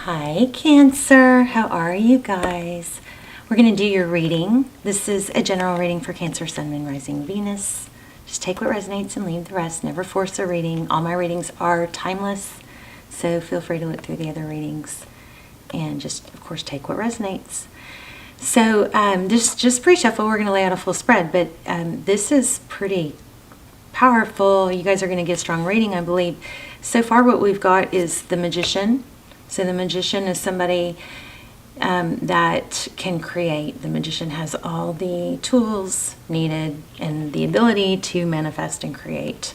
Hi Cancer, how are you guys? We're going to do your reading. This is a general reading for Cancer, Sun, Moon, Rising, Venus. Just take what resonates and leave the rest. Never force a reading. All my readings are timeless, so feel free to look through the other readings and just, of course, take what resonates. So just pre-shuffle, we're going to lay out a full spread, but this is pretty powerful. You guys are going to get a strong reading, I believe. So far what we've got is the Magician. So the Magician is somebody that can create. The Magician has all the tools needed and the ability to manifest and create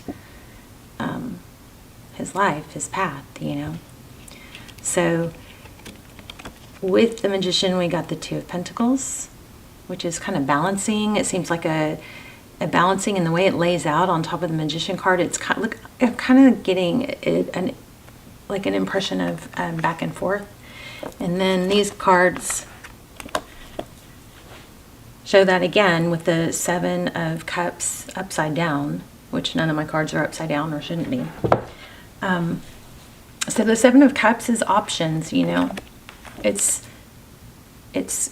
his life, his path, you know. So with the Magician, we got the Two of Pentacles, which is kind of balancing. It seems like a balancing in the way it lays out on top of the Magician card. It's kind of, look, I'm kind of getting an impression of back and forth. And then these cards show that again with the Seven of Cups upside down, which none of my cards are upside down or shouldn't be. So the Seven of Cups is options, you know. It's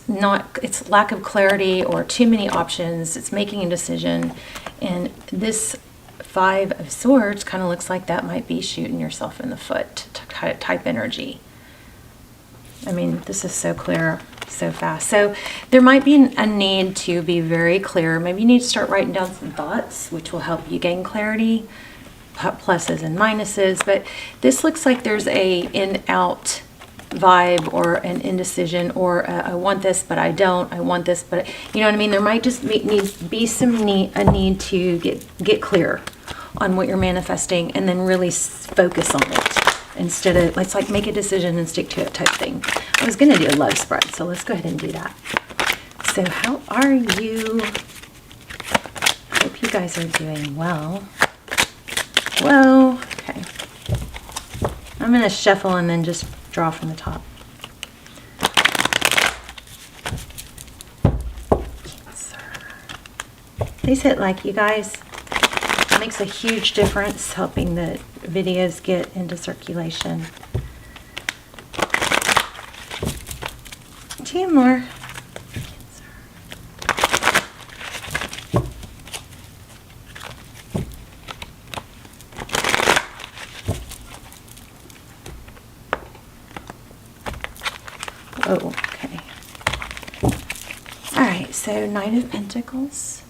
lack of clarity or too many options. It's making a decision. And this Five of Swords kind of looks like that might be shooting yourself in the foot type energy. I mean, this is so clear, so fast. So there might be a need to be very clear. Maybe you need to start writing down some thoughts, which will help you gain clarity, pluses and minuses. But this looks like there's a in-out vibe or an indecision, or I want this but I don't, I want this but you know what I mean. There might just be a need to get clear on what you're manifesting and then really focus on it instead of, let's like make a decision and stick to it type thing. I was gonna do a love spread, so let's go ahead and do that. So how are you? I hope you guys are doing well. Whoa, okay. I'm gonna shuffle and then just draw from the top. Cancer. These hit like you guys. It makes a huge difference helping the videos get into circulation. Two more. Oh, okay. All right, so Knight of Pentacles.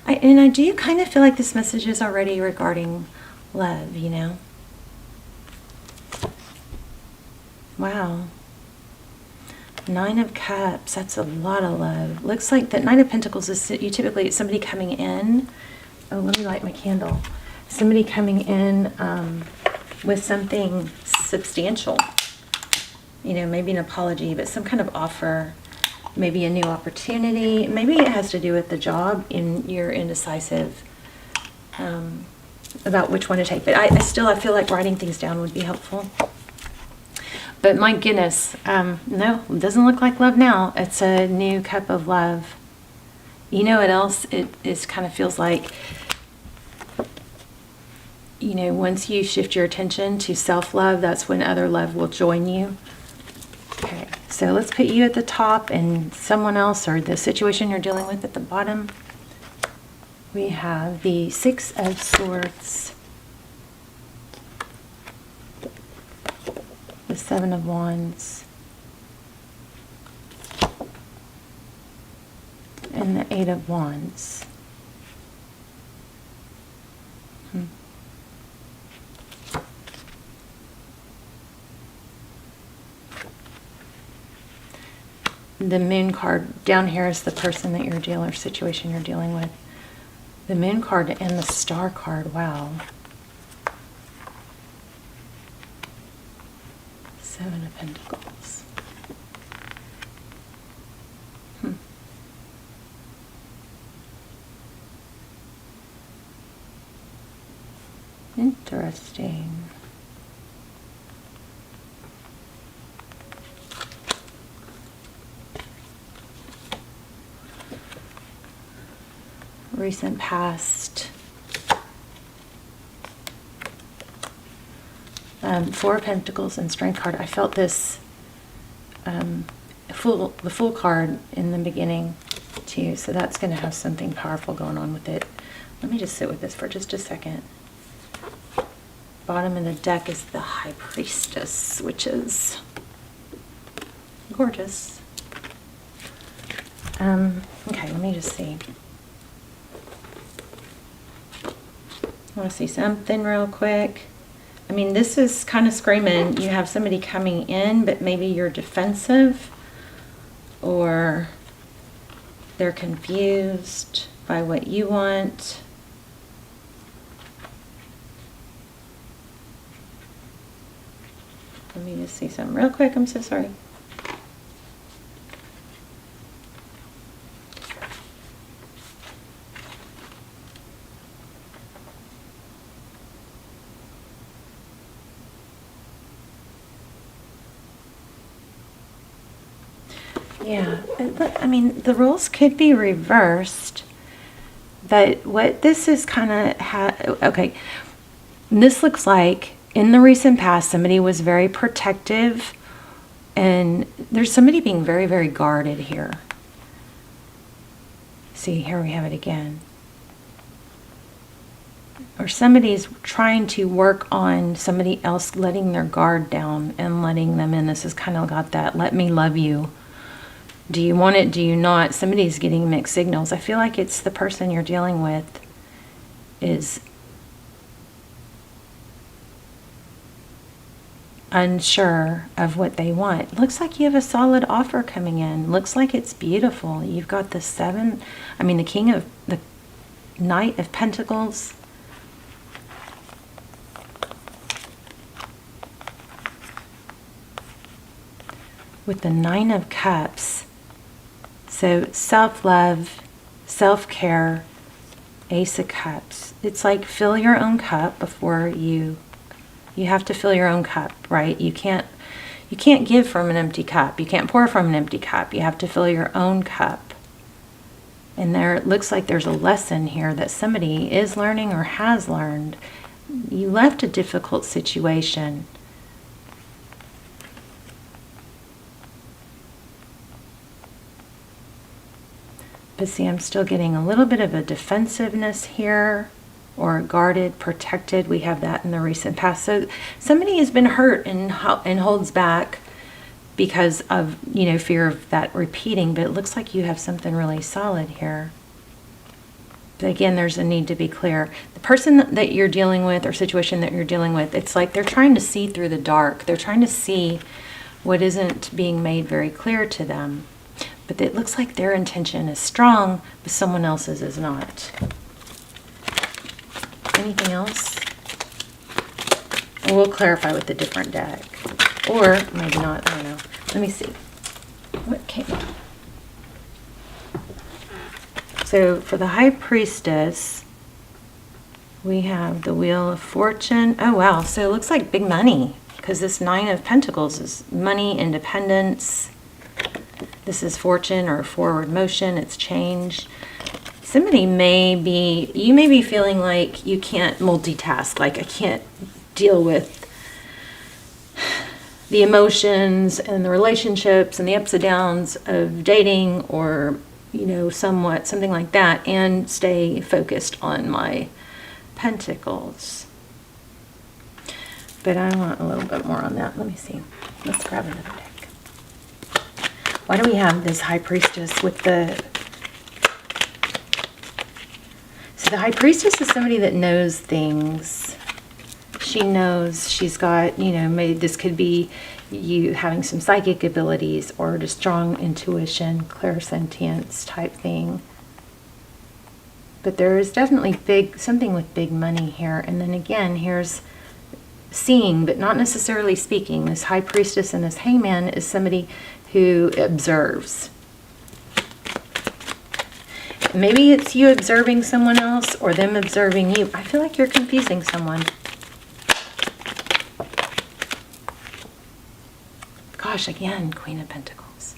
I do kind of feel like this message is already regarding love, you know? Wow. Nine of Cups, that's a lot of love. Looks like that Knight of Pentacles is typically somebody coming in. Oh, let me light my candle. Somebody coming in with something substantial. You know, maybe an apology, but some kind of offer, maybe a new opportunity. Maybe it has to do with the job and you're indecisive about which one to take. But I feel like writing things down would be helpful. But my goodness, no, it doesn't look like love now. It's a new cup of love. You know what else? It kind of feels like, you know, once you shift your attention to self-love, that's when other love will join you. Okay, so let's put you at the top and someone else or the situation you're dealing with at the bottom. We have the Six of Swords, the Seven of Wands, and the Eight of Wands. The Moon card down here is the person that you're dealing, or situation you're dealing with. The Moon card and the Star card, wow. Seven of Pentacles. Interesting. Recent past. Four of Pentacles and Strength card. I felt this, the Fool card in the beginning too. So that's going to have something powerful going on with it. Let me just sit with this for just a second. Bottom of the deck is the High Priestess, which is gorgeous. Okay, let me just see. I want to see something real quick. I mean, this is kind of screaming you have somebody coming in, but maybe you're defensive or they're confused by what you want. Let me just see something real quick. I'm so sorry. Yeah, I mean, the roles could be reversed, but what this is kind of, okay, this looks like in the recent past, somebody was very protective, and there's somebody being very, very guarded here. See, here we have it again. Or somebody's trying to work on somebody else letting their guard down and letting them in. This has kind of got that, let me love you. Do you want it? Do you not? Somebody's getting mixed signals. I feel like it's the person you're dealing with is unsure of what they want. Looks like you have a solid offer coming in. Looks like it's beautiful. You've got the the Knight of Pentacles. With the Nine of Cups. So self-love, self-care, Ace of Cups. It's like fill your own cup before you have to fill your own cup, right? You can't give from an empty cup. You can't pour from an empty cup. You have to fill your own cup. And there it looks like there's a lesson here that somebody is learning or has learned. You left a difficult situation. But see, I'm still getting a little bit of a defensiveness here, or guarded, protected. We have that in the recent past. So somebody has been hurt and holds back because of, fear of that repeating. But it looks like you have something really solid here. But again, there's a need to be clear. The person that you're dealing with or situation that you're dealing with, it's like they're trying to see through the dark. They're trying to see what isn't being made very clear to them. But it looks like their intention is strong, but someone else's is not. Anything else? We'll clarify with a different deck. Or maybe not, I don't know. Let me see. What came up? So for the High Priestess, we have the Wheel of Fortune. Oh, wow. So it looks like big money, because this Nine of Pentacles is money, independence. This is fortune or forward motion. It's change. You may be feeling like you can't multitask. Like I can't deal with the emotions and the relationships and the ups and downs of dating or, something like that, and stay focused on my pentacles. But I want a little bit more on that. Let me see. Let's grab another deck. Why do we have this High Priestess with the... So the High Priestess is somebody that knows things. She knows, she's got, maybe this could be you having some psychic abilities or just strong intuition, clairsentience type thing. But there is definitely something with big money here. And then again, here's seeing, but not necessarily speaking. This High Priestess and this Hangman is somebody who observes. Maybe it's you observing someone else or them observing you. I feel like you're confusing someone. Gosh, again, Queen of Pentacles.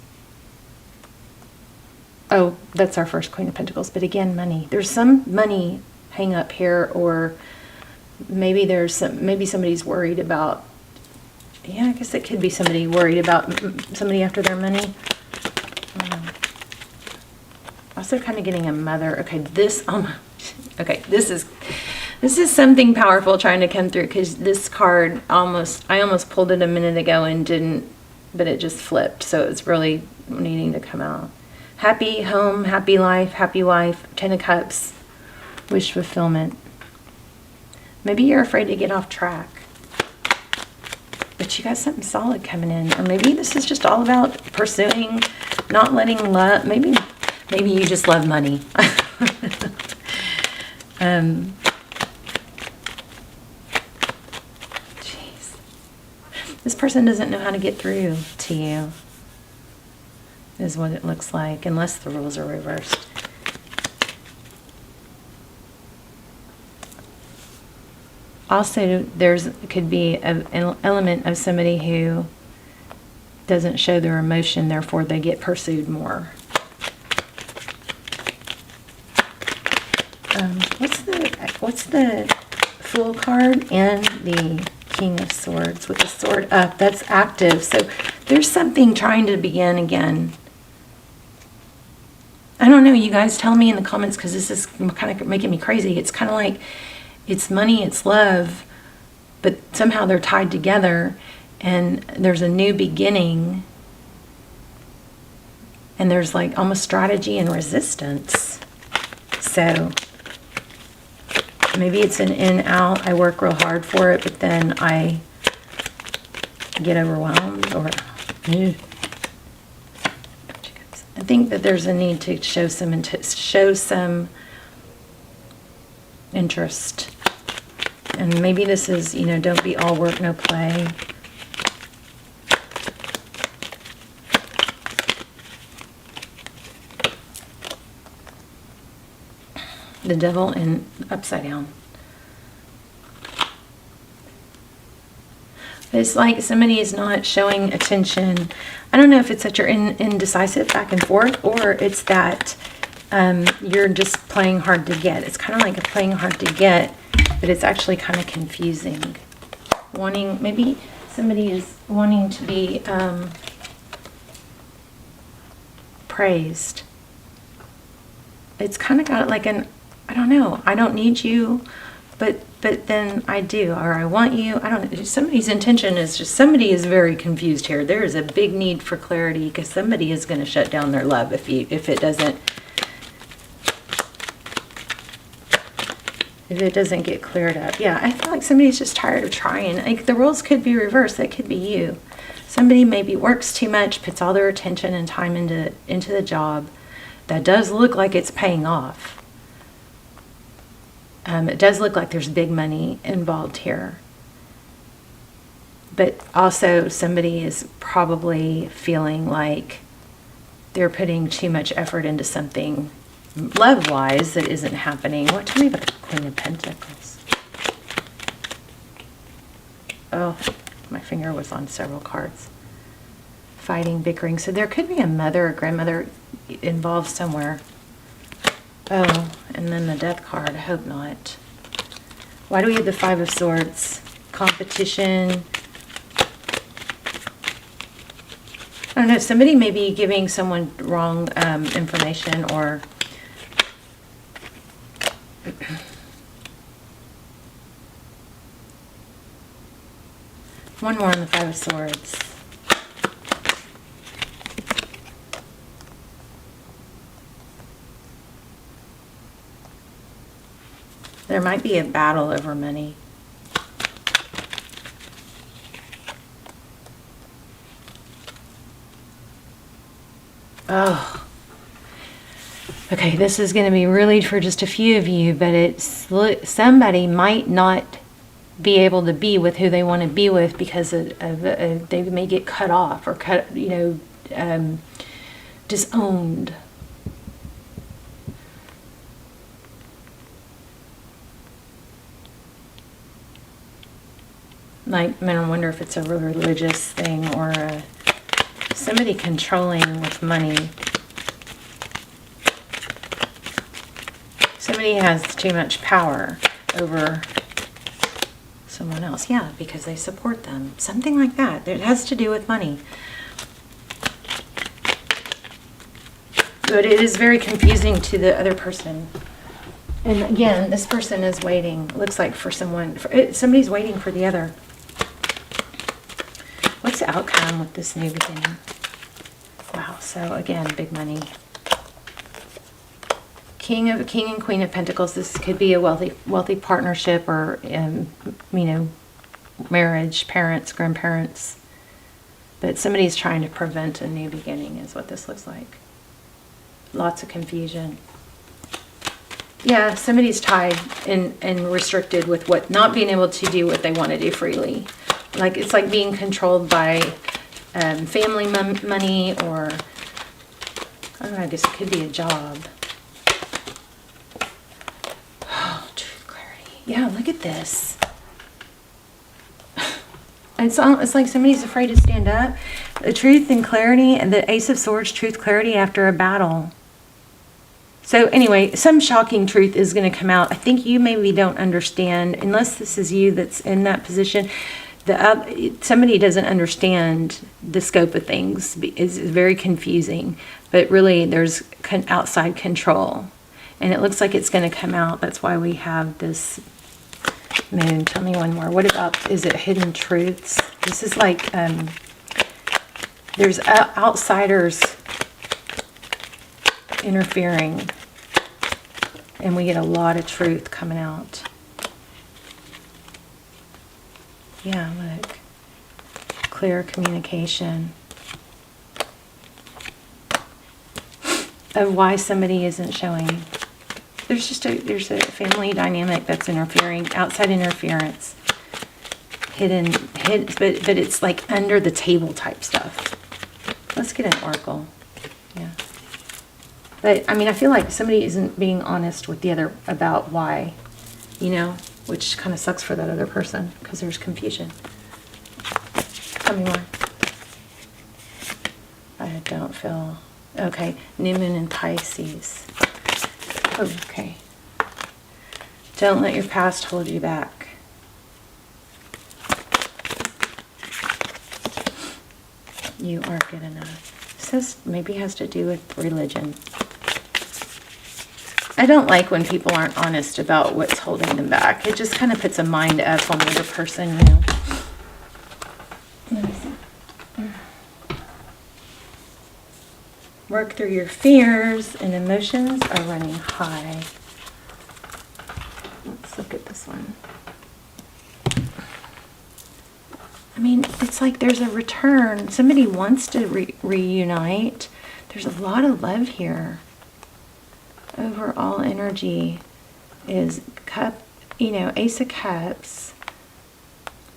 Oh, that's our first Queen of Pentacles. But again, money. There's some money hang up here, or maybe maybe somebody's worried about Yeah, I guess it could be somebody worried about somebody after their money. Also kind of getting a mother. Okay, okay, this is something powerful trying to come through, because this card I almost pulled it a minute ago and didn't, but it just flipped, so it's really needing to come out. Happy home, happy life, happy wife, 10 of Cups, wish fulfillment. Maybe you're afraid to get off track, but you got something solid coming in. Or maybe this is just all about pursuing, not letting love. Maybe you just love money. Jeez. This person doesn't know how to get through to you, is what it looks like, unless the rules are reversed. Also, could be an element of somebody who doesn't show their emotion, therefore they get pursued more. What's the Fool card and the King of Swords with the sword up? That's active. So there's something trying to begin again. I don't know. You guys tell me in the comments, because this is kind of making me crazy. It's kind of like it's money, it's love, but somehow they're tied together, and there's a new beginning, and there's like almost strategy and resistance. So maybe it's an in-out. I work real hard for it, but then I get overwhelmed, or I think that there's a need to show some interest. And maybe this is, don't be all work, no play. The Devil in upside down. It's like somebody is not showing attention. I don't know if it's that you're indecisive back and forth, or it's that you're just playing hard to get. It's kind of like playing hard to get, but it's actually kind of confusing. Maybe somebody is wanting to be praised. It's kind of got like I don't know, I don't need you, but then I do, or I want you. I don't know. Somebody's intention is just, somebody is very confused here. There is a big need for clarity, because somebody is going to shut down their love if it doesn't get cleared up. Yeah, I feel like somebody's just tired of trying. Like, the roles could be reversed. That could be you. Somebody maybe works too much, puts all their attention and time into the job. That does look like it's paying off. It does look like there's big money involved here. But also somebody is probably feeling like they're putting too much effort into something love-wise that isn't happening. Tell me about the Queen of Pentacles. Oh, my finger was on several cards. Fighting, bickering. So there could be a mother or grandmother involved somewhere. Oh, and then the Death card. I hope not. Why do we have the Five of Swords? Competition. I don't know. Somebody may be giving someone wrong information, or one more on the Five of Swords. There might be a battle over money. Oh. Okay, this is going to be really for just a few of you, but somebody might not be able to be with who they want to be with because they may get cut off or disowned. Like, I wonder if it's a religious thing, or somebody controlling with money. Somebody has too much power over someone else. Yeah, because they support them. Something like that. It has to do with money. But it is very confusing to the other person. And again, this person is waiting. Looks like for someone. Somebody's waiting for the other. What's the outcome with this new beginning? Wow. So again, big money. King and Queen of Pentacles. This could be a wealthy partnership, or marriage, parents, grandparents. But somebody's trying to prevent a new beginning is what this looks like. Lots of confusion. Yeah, somebody's tied and restricted with not being able to do what they want to do freely. Like it's like being controlled by family money, or I don't know, I guess it could be a job. Oh, truth, clarity. Yeah, look at this. It's like somebody's afraid to stand up. The truth and clarity, and the Ace of Swords, truth, clarity after a battle. So anyway, some shocking truth is going to come out. I think you maybe don't understand, unless this is you that's in that position. Somebody doesn't understand the scope of things. It's very confusing. But really, there's outside control. And it looks like it's going to come out. That's why we have this moon. Tell me one more. What about, is it hidden truths? This is like, there's outsiders interfering. And we get a lot of truth coming out. Yeah, look. Clear communication of why somebody isn't showing. There's a family dynamic that's interfering, outside interference. Hidden, but it's like under the table type stuff. Let's get an oracle. Yeah. But, I mean, I feel like somebody isn't being honest with the other about why, which kind of sucks for that other person because there's confusion. Tell me more. I don't feel... Okay, new moon in Pisces. Oh, okay. Don't let your past hold you back. You are good enough. This says maybe has to do with religion. I don't like when people aren't honest about what's holding them back. It just kind of puts a mind F on the other person, Let me see. Work through your fears, and emotions are running high. Let's look at this one. I mean, it's like there's a return. Somebody wants to reunite. There's a lot of love here. Overall energy is Ace of Cups,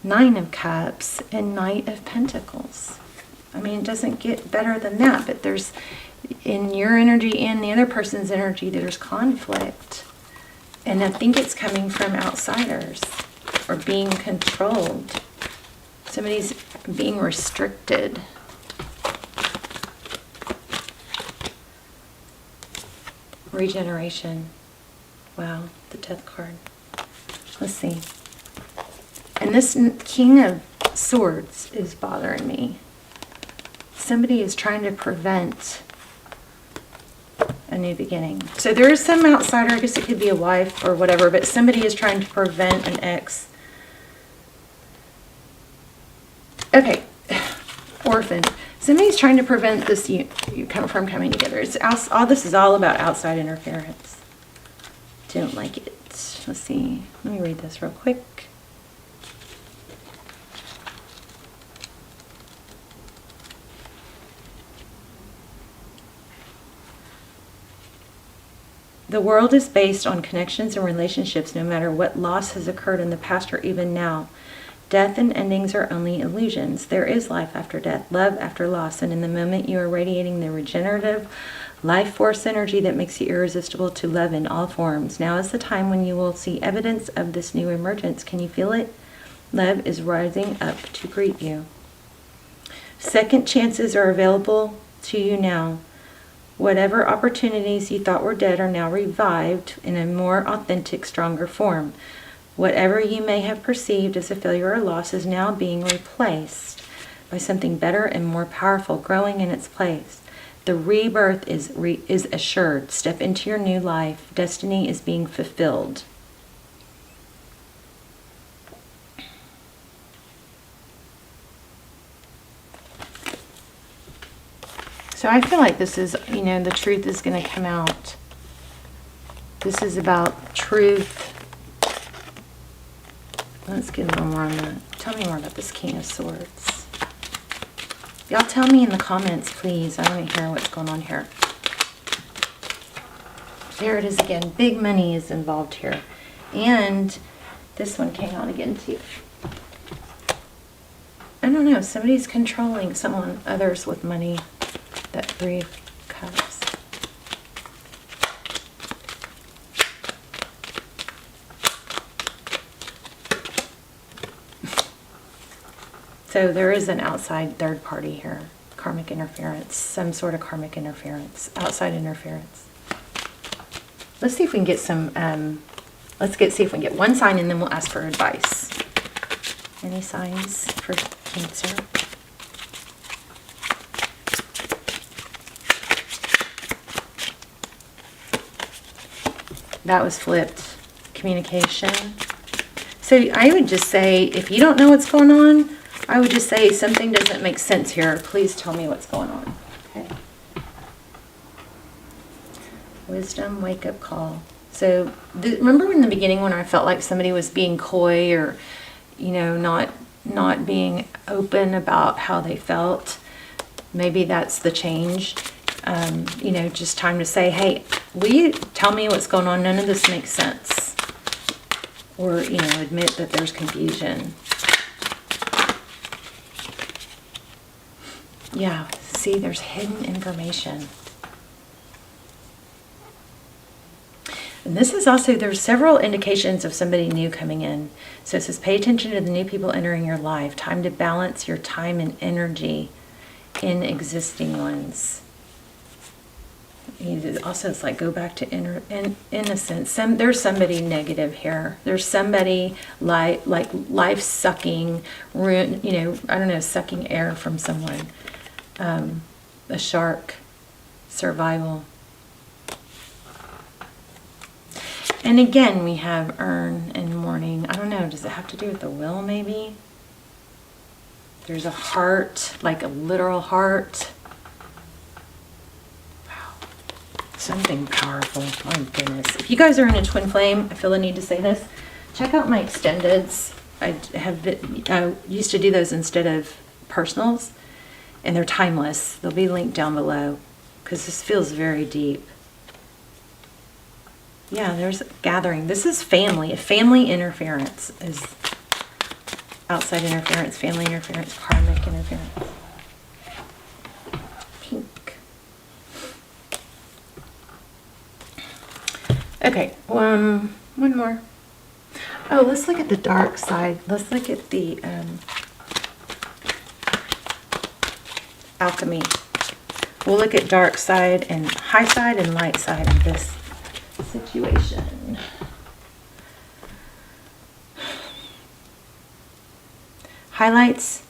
Nine of Cups, and Knight of Pentacles. I mean, it doesn't get better than that, but there's, in your energy and the other person's energy, there's conflict. And I think it's coming from outsiders or being controlled. Somebody's being restricted. Regeneration. Wow, the Death card. Let's see. And this King of Swords is bothering me. Somebody is trying to prevent a new beginning. So there is some outsider, I guess it could be a wife or whatever, but somebody is trying to prevent an ex. Okay, orphan. Somebody's trying to prevent this you from coming together. All this is all about outside interference. Don't like it. Let's see. Let me read this real quick. The world is based on connections and relationships, no matter what loss has occurred in the past or even now. Death and endings are only illusions. There is life after death, love after loss, and in the moment you are radiating the regenerative life force energy that makes you irresistible to love in all forms. Now is the time when you will see evidence of this new emergence. Can you feel it? Love is rising up to greet you. Second chances are available to you now. Whatever opportunities you thought were dead are now revived in a more authentic, stronger form. Whatever you may have perceived as a failure or loss is now being replaced by something better and more powerful growing in its place. The rebirth is assured. Step into your new life. Destiny is being fulfilled. So I feel like this is, you know, the truth is going to come out. This is about truth. Let's get a little more on that. Tell me more about this King of Swords. Y'all tell me in the comments, please. I want to hear what's going on here. There it is again. Big money is involved here. And this one came out again too. I don't know. Somebody's controlling others with money. That Three of Cups. So there is an outside third party here. Karmic interference. Some sort of karmic interference. Outside interference. Let's see if we can get some, see if we can get one sign and then we'll ask for advice. Any signs for Cancer? That was flipped. Communication. So I would just say, if you don't know what's going on, I would just say something doesn't make sense here. Please tell me what's going on. Okay. Wisdom, wake up call. So remember in the beginning when I felt like somebody was being coy or, you know, not being open about how they felt? Maybe that's the change. You know, just time to say, hey, will you tell me what's going on? None of this makes sense. Or, you know, admit that there's confusion. Yeah, see, there's hidden information. And this is also, there's several indications of somebody new coming in. So it says, pay attention to the new people entering your life. Time to balance your time and energy in existing ones. Also, it's like go back to innocence. There's somebody negative here. There's somebody like life sucking, you know, I don't know, sucking air from someone. A shark, survival. And again, we have urn and mourning. I don't know, does it have to do with the will maybe? There's a heart, like a literal heart. Something powerful. My goodness. If you guys are in a twin flame, I feel the need to say this. Check out my extendeds. I used to do those instead of personals, and they're timeless. They'll be linked down below because this feels very deep. Yeah, there's a gathering. This is family. Family interference is outside interference, family interference, karmic interference. Pink. Okay, one more. Oh, let's look at the dark side. Let's look at the alchemy. We'll look at dark side and high side and light side of this situation. Highlights.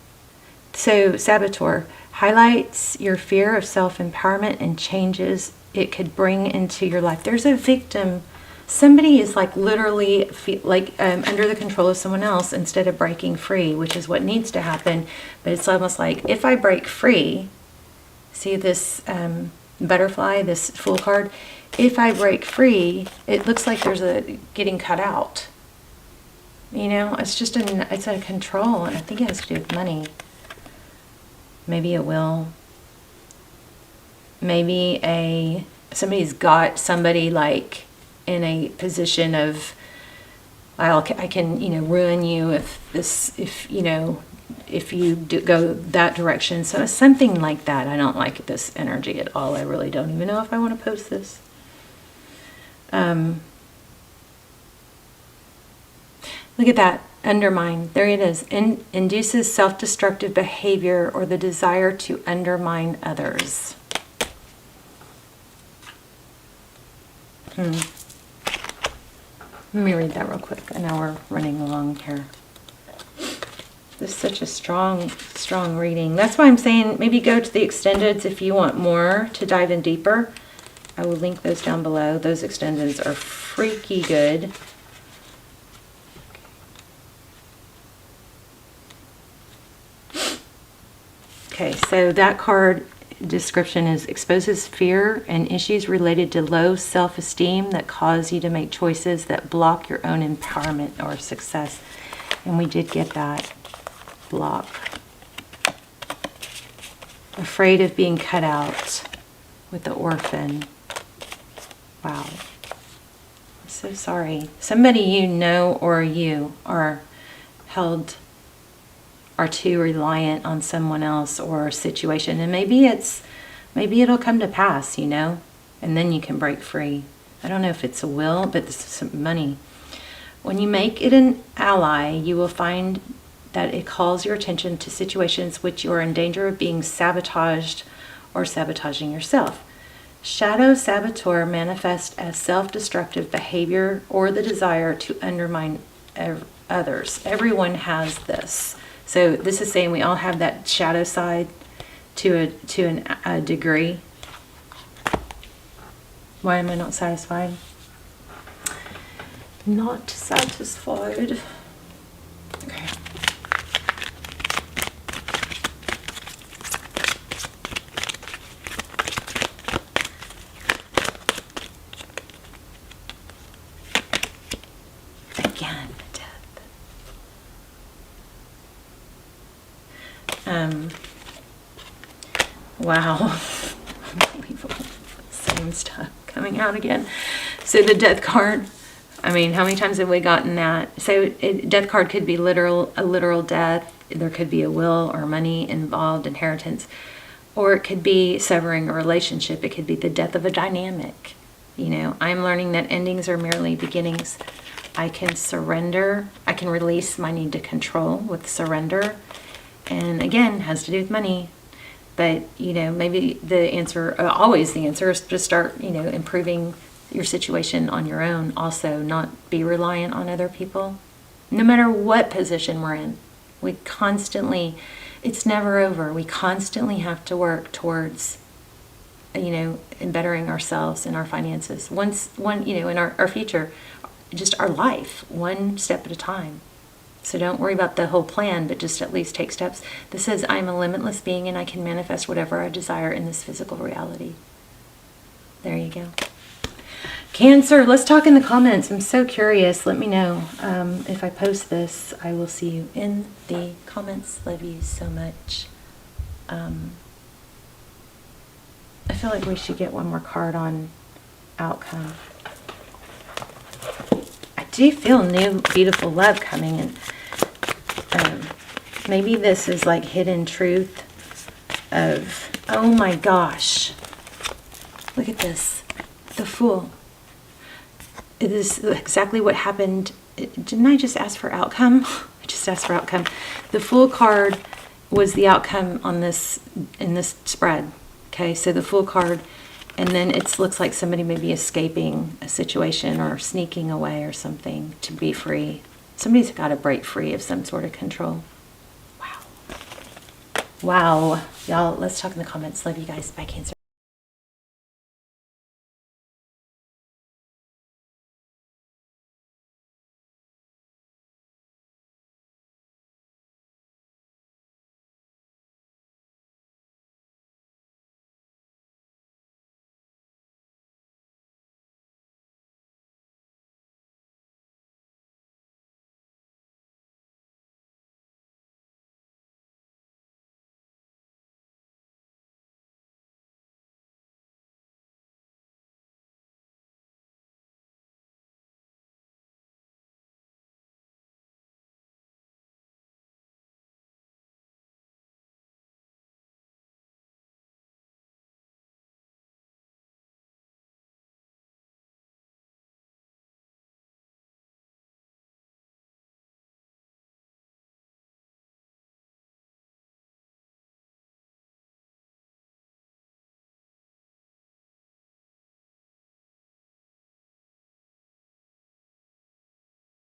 So, Saboteur highlights your fear of self-empowerment and changes it could bring into your life. There's a victim. Somebody is like literally under the control of someone else instead of breaking free, which is what needs to happen. But it's almost like if I break free, see this butterfly, this Fool card. If I break free, it looks like there's a getting cut out. You know, it's just it's a control, and I think it has to do with money. Maybe a will. Maybe somebody's got somebody like in a position of I can, you know, ruin you if you go that direction. So it's something like that. I don't like this energy at all. I really don't even know if I want to post this. Look at that. Undermine. There it is. Induces self-destructive behavior or the desire to undermine others. Let me read that real quick. I know we're running along here. This is such a strong reading. That's why I'm saying maybe go to the extendeds if you want more to dive in deeper. I will link those down below. Those extendeds are freaky good. Okay, so that card description is exposes fear and issues related to low self-esteem that cause you to make choices that block your own empowerment or success. And we did get that block. Afraid of being cut out with the orphan. Wow. I'm so sorry. Somebody you know or you are too reliant on someone else or a situation, and maybe it'll come to pass, you know, and then you can break free. I don't know if it's a will, but this is some money. When you make it an ally, you will find that it calls your attention to situations which you are in danger of being sabotaged or sabotaging yourself. Shadow saboteur manifests as self-destructive behavior or the desire to undermine others. Everyone has this. So this is saying we all have that shadow side to a degree. Why am I not satisfied? Not satisfied. Okay. Again, death. Wow. Unbelievable. Same stuff coming out again. So the death card, I mean, how many times have we gotten that? So death card could be a literal death. There could be a will or money involved, inheritance. Or it could be severing a relationship. It could be the death of a dynamic. You know, I'm learning that endings are merely beginnings. I can surrender. I can release my need to control with surrender. And again, has to do with money. But, you know, maybe the answer, always the answer is to start, you know, improving your situation on your own. Also, not be reliant on other people. No matter what position we're in, we constantly, it's never over. We constantly have to work towards, you know, in bettering ourselves and our finances. You know, in our future, just our life, one step at a time. So don't worry about the whole plan, but just at least take steps. This says, I'm a limitless being and I can manifest whatever I desire in this physical reality. There you go. Cancer, let's talk in the comments. I'm so curious. Let me know. If I post this, I will see you in the comments. Love you so much. I feel like we should get one more card on outcome. I do feel new, beautiful love coming, and maybe this is like hidden truth of, oh my gosh, look at this, the Fool. It is exactly what happened. Didn't I just ask for outcome? I just asked for outcome. The Fool card was the outcome on this, in this spread. Okay, so the Fool card, and then it looks like somebody may be escaping a situation or sneaking away or something to be free. Somebody's got to break free of some sort of control. Wow. Wow. Y'all, let's talk in the comments. Love you guys. Bye, Cancer.